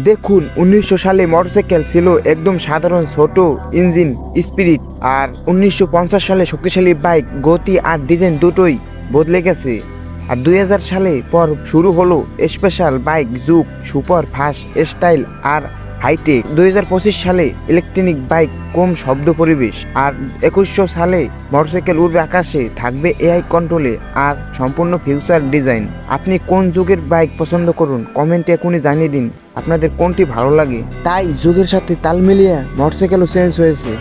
দেখুন 1900 সালে মোটরসাইকেল ছিল একদম সাধারণ ছোট ইঞ্জিন স্পিরিট, আর 1950 সালে শক্তিশালী বাইক গতি আর ডিজাইন দুটোই বদলে গেছে। আর 2000 সালে পর শুরু হলো স্পেশাল বাইক যুগ, সুপার ফাস্ট স্টাইল আর হাইটেক। 2025 সালে ইলেকট্রনিক বাইক, কম শব্দ পরিবেশ। আর 2100 সালে মোটরসাইকেল উড়বে আকাশে, থাকবে এআই কন্ট্রোলে আর সম্পূর্ণ ফিউচার ডিজাইন। আপনি কোন যুগের বাইক পছন্দ করুন কমেন্টে এখনই জানিয়ে দিন আপনাদের কোনটি ভালো লাগে। তাই যুগের সাথে তাল মিলিয়ে মোটরসাইকেলও চেঞ্জ হয়েছে।